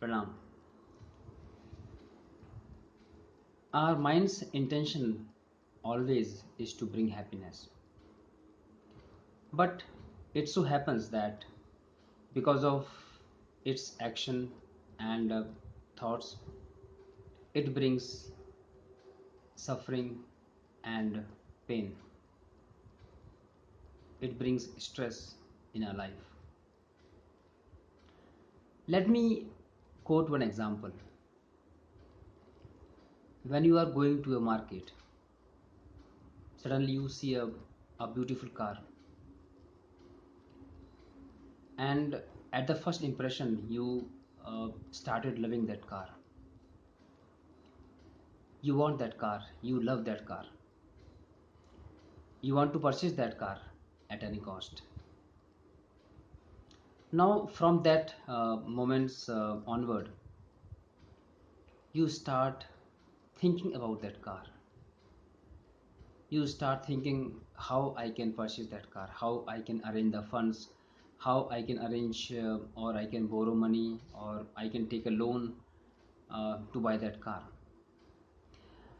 Pranam. Our mind's intention always is to bring happiness. But it so happens that because of its action and thoughts, it brings suffering and pain. It brings stress in our life. Let me quote one example. When you are going to a market, suddenly you see a beautiful car, and at the first impression, you started loving that car. You want that car, you love that car, you want to purchase that car at any cost. Now from that moments onward, you start thinking about that car. You start thinking how I can purchase that car, how I can arrange the funds, how I can arrange or I can borrow money, or I can take a loan to buy that car.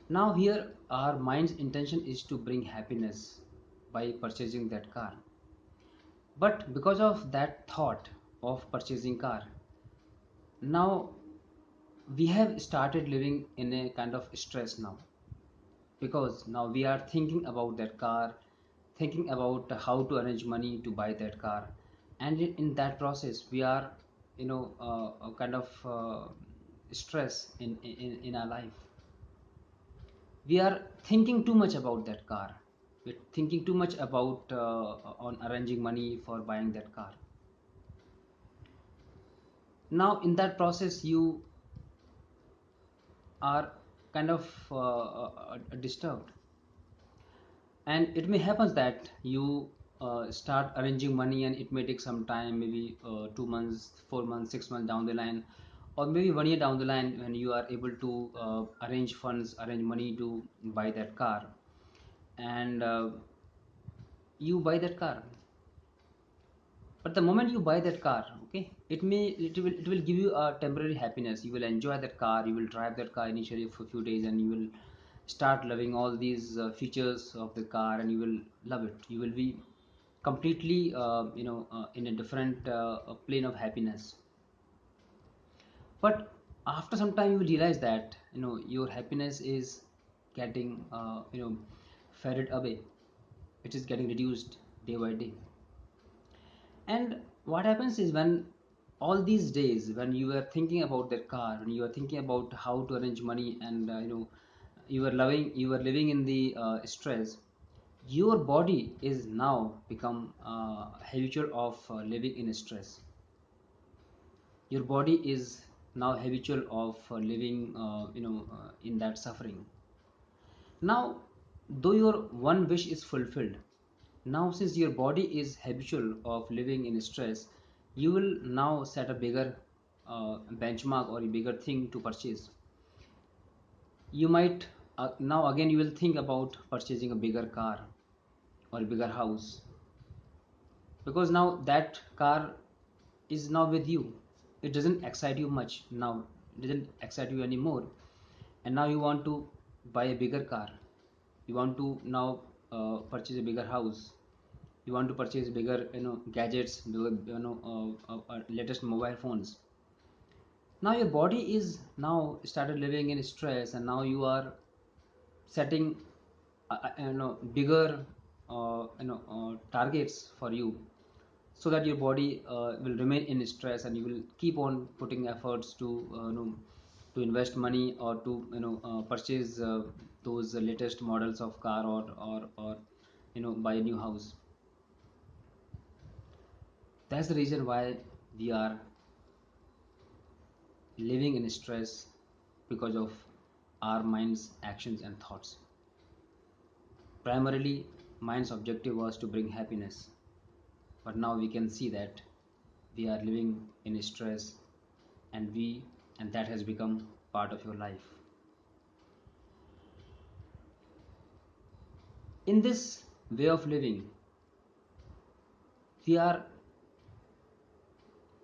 Now here our mind's intention is to bring happiness by purchasing that car. But because of that thought of purchasing car, now we have started living in a kind of stress now, because now we are thinking about that car, thinking about how to arrange money to buy that car, and in that process we are, a kind of stress in our life. We are thinking too much about that car. We're thinking too much about on arranging money for buying that car. Now in that process you are kind of disturbed, and it may happen that you start arranging money, and it may take some time, maybe 2 months, 4 months, 6 months down the line, or maybe 1 year down the line, when you are able to arrange funds, arrange money to buy that car, and you buy that car. But the moment you buy that car, okay, it will give you a temporary happiness. You will enjoy that car, you will drive that car initially for a few days, and you will start loving all these features of the car, and you will love it. You will be completely in a different plane of happiness. But after some time you will realize that your happiness is getting faded away. It is getting reduced day by day. And what happens is, when all these days when you were thinking about that car, when you are thinking about how to arrange money, and you were living in the stress, your body is now become habitual of living in stress. Your body is now habitual of living in that suffering. Now, though your one wish is fulfilled, now since your body is habitual of living in stress, you will now set a bigger benchmark or a bigger thing to purchase. You might now again you will think about purchasing a bigger car or a bigger house, because now that car is now with you. It doesn't excite you much now. It doesn't excite you anymore, and now you want to buy a bigger car. You want to now purchase a bigger house. You want to purchase bigger gadgets, bigger, latest mobile phones. Now your body is now started living in stress, and now you are setting bigger targets for you, so that your body will remain in stress, and you will keep on putting efforts to to invest money, or to purchase those latest models of car, or buy a new house. That's the reason why we are living in stress, because of our mind's actions and thoughts. Primarily, mind's objective was to bring happiness, but now we can see that we are living in stress, and that has become part of your life. In this way of living, we are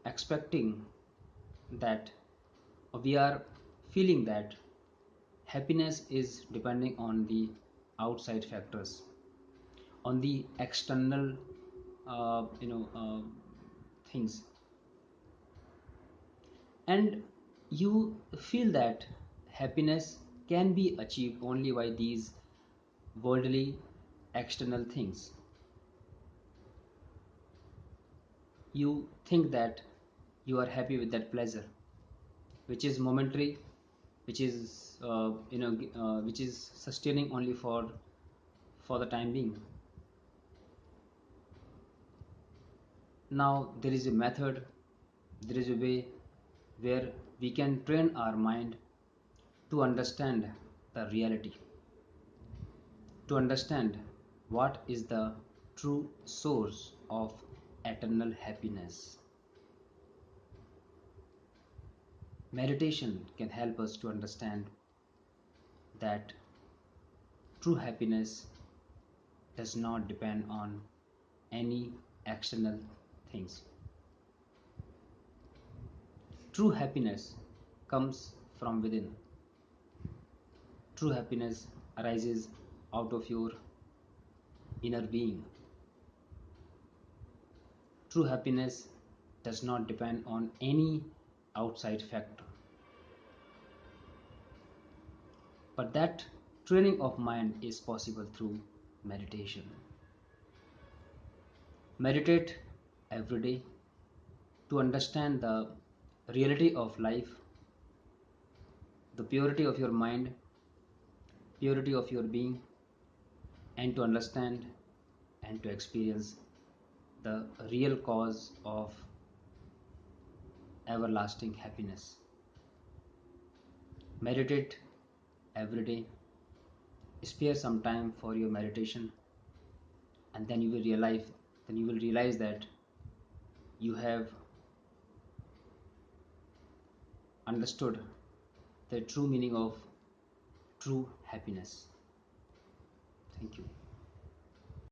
expecting that we are feeling that happiness is depending on the outside factors, on the external uh, you know uh, things, and you feel that happiness can be achieved only by these worldly external things. You think that you are happy with that pleasure, which is momentary, which is which is sustaining only for the time being. Now there is a method, there is a way where we can train our mind to understand the reality, to understand what is the true source of eternal happiness. Meditation can help us to understand that true happiness does not depend on any external things. True happiness comes from within. True happiness arises out of your inner being. True happiness does not depend on any outside factor. But that training of mind is possible through meditation. Meditate every day to understand the reality of life, the purity of your mind, purity of your being, and to understand and to experience the real cause of everlasting happiness. Meditate every day, spare some time for your meditation, and then you will realize that you have understood the true meaning of true happiness. Thank you.